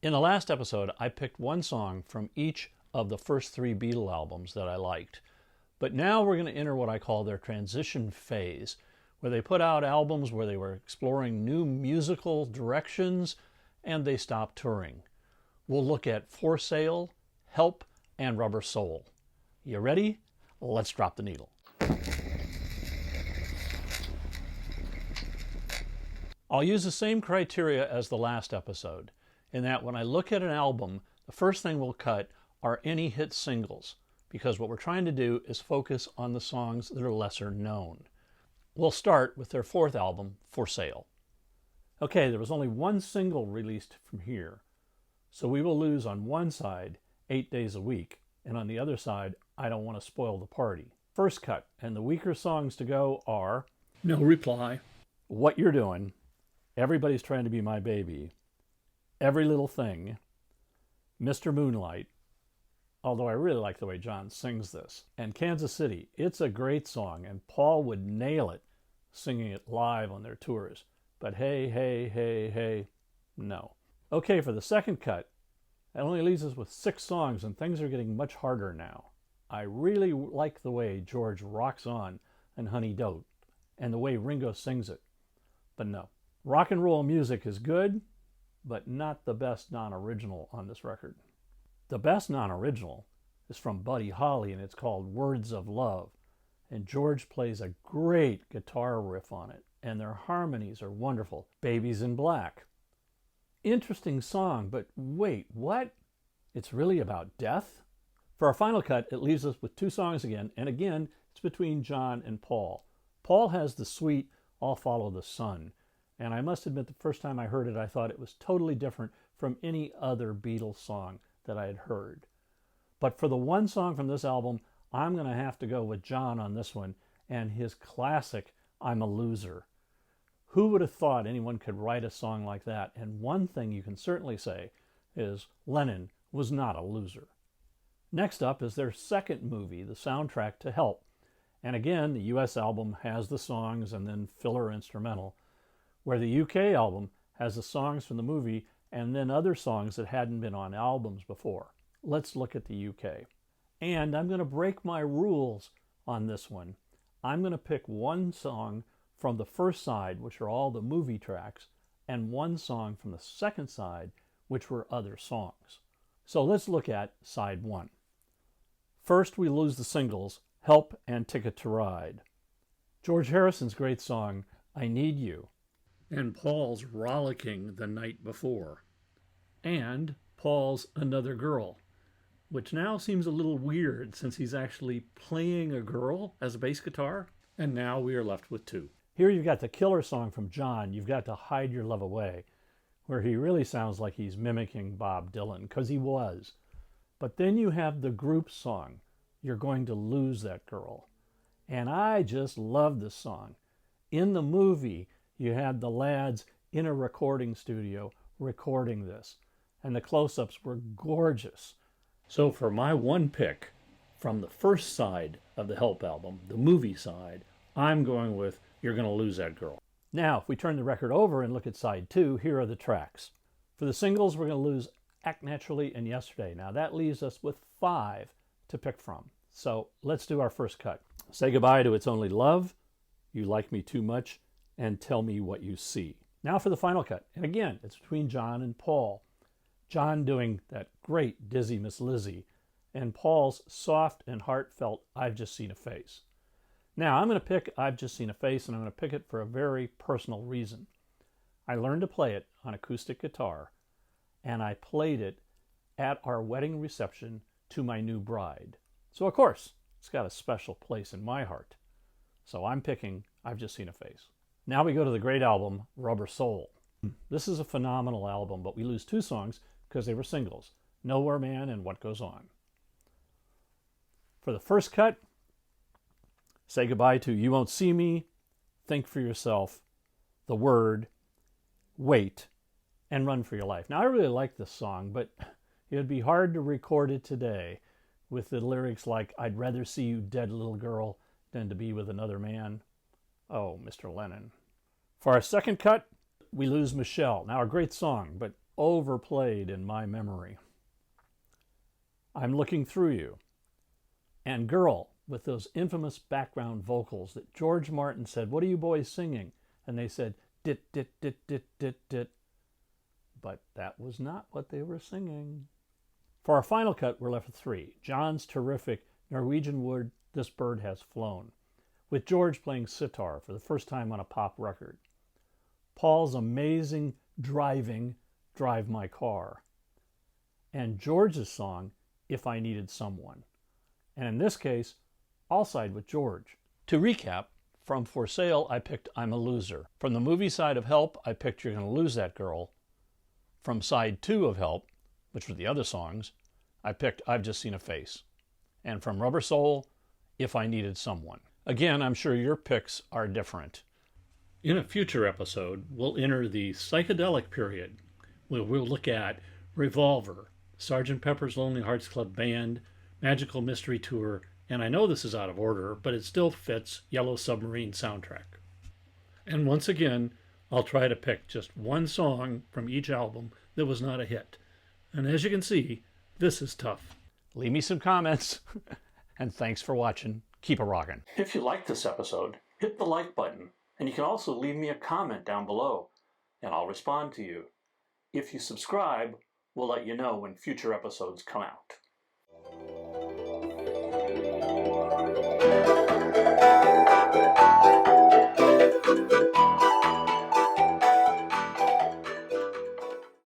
In the last episode, I picked one song from each of the first three Beatle albums that I liked. But now we're going to enter what I call their transition phase, where they put out albums where they were exploring new musical directions and they stopped touring. We'll look at For Sale, Help, and Rubber Soul. You ready? Let's drop the needle. I'll use the same criteria as the last episode, in that when I look at an album, the first thing we'll cut are any hit singles, because what we're trying to do is focus on the songs that are lesser known. We'll start with their fourth album, For Sale. Okay, there was only one single released from here, so we will lose on one side 8 days a week, and on the other side, I Don't Want to Spoil the Party. First cut, and the weaker songs to go are No Reply, What You're Doing, Everybody's Trying to Be My Baby, Every Little Thing, Mr. Moonlight, although I really like the way John sings this, and Kansas City. It's a great song, and Paul would nail it singing it live on their tours. But hey, hey, hey, hey, no. Okay, for the second cut, that only leaves us with 6 songs, and things are getting much harder now. I really like the way George rocks on in Honey Don't, and the way Ringo sings it. But no. Rock and roll music is good, but not the best non-original on this record. The best non-original is from Buddy Holly, and it's called Words of Love. And George plays a great guitar riff on it, and their harmonies are wonderful. Babies in Black. Interesting song, but wait, what? It's really about death? For our final cut, it leaves us with 2 songs again, and again, it's between John and Paul. Paul has the sweet I'll Follow the Sun, and I must admit the first time I heard it, I thought it was totally different from any other Beatles song that I had heard. But for the one song from this album, I'm going to have to go with John on this one and his classic I'm a Loser. Who would have thought anyone could write a song like that? And one thing you can certainly say is Lennon was not a loser. Next up is their second movie, the soundtrack to Help. And again, the US album has the songs and then filler instrumental, where the UK album has the songs from the movie and then other songs that hadn't been on albums before. Let's look at the UK. And I'm going to break my rules on this one. I'm going to pick one song from the first side, which are all the movie tracks, and one song from the second side, which were other songs. So let's look at side 1. First, we lose the singles, Help and Ticket to Ride. George Harrison's great song, I Need You, and Paul's Rollicking the Night Before, and Paul's Another Girl, which now seems a little weird since he's actually playing a girl as a bass guitar, and now we are left with 2. Here you've got the killer song from John, You've Got to Hide Your Love Away, where he really sounds like he's mimicking Bob Dylan, because he was. But then you have the group song, You're Going to Lose That Girl, and I just love this song. In the movie, you had the lads in a recording studio recording this, and the close-ups were gorgeous. So for my one pick from the first side of the Help album, the movie side, I'm going with You're Gonna Lose That Girl. Now, if we turn the record over and look at side 2, here are the tracks. For the singles, we're going to lose Act Naturally and Yesterday. Now, that leaves us with 5 to pick from. So let's do our first cut. Say Goodbye to It's Only Love, You Like Me Too Much, and Tell Me What You See. Now for the final cut. And again, it's between John and Paul. John doing that great Dizzy Miss Lizzie, and Paul's soft and heartfelt I've Just Seen a Face. Now, I'm going to pick I've Just Seen a Face, and I'm going to pick it for a very personal reason. I learned to play it on acoustic guitar, and I played it at our wedding reception to my new bride. So, of course, it's got a special place in my heart. So I'm picking I've Just Seen a Face. Now we go to the great album, Rubber Soul. This is a phenomenal album, but we lose 2 songs because they were singles, Nowhere Man and What Goes On. For the first cut, say goodbye to You Won't See Me, Think for Yourself, The Word, Wait, and Run for Your Life. Now, I really like this song, but it would be hard to record it today with the lyrics like, I'd rather see you dead, little girl, than to be with another man. Oh, Mr. Lennon. For our second cut, we lose Michelle. Now, a great song, but overplayed in my memory. I'm Looking Through You, and Girl, with those infamous background vocals that George Martin said, "What are you boys singing?" And they said, "Dit, dit, dit, dit, dit, dit." But that was not what they were singing. For our final cut, we're left with three. John's terrific Norwegian Wood, This Bird Has Flown, with George playing sitar for the first time on a pop record. Paul's amazing driving, Drive My Car. And George's song, If I Needed Someone. And in this case, I'll side with George. To recap, from For Sale, I picked I'm a Loser. From the movie side of Help, I picked You're Gonna Lose That Girl. From side 2 of Help, which were the other songs, I picked I've Just Seen a Face. And from Rubber Soul, If I Needed Someone. Again, I'm sure your picks are different. In a future episode, we'll enter the psychedelic period, where we'll look at Revolver, Sgt. Pepper's Lonely Hearts Club Band, Magical Mystery Tour, and I know this is out of order, but it still fits Yellow Submarine soundtrack. And once again, I'll try to pick just one song from each album that was not a hit. And as you can see, this is tough. Leave me some comments, and thanks for watching. Keep a rockin'. If you liked this episode, hit the like button, and you can also leave me a comment down below, and I'll respond to you. If you subscribe, we'll let you know when future episodes come out.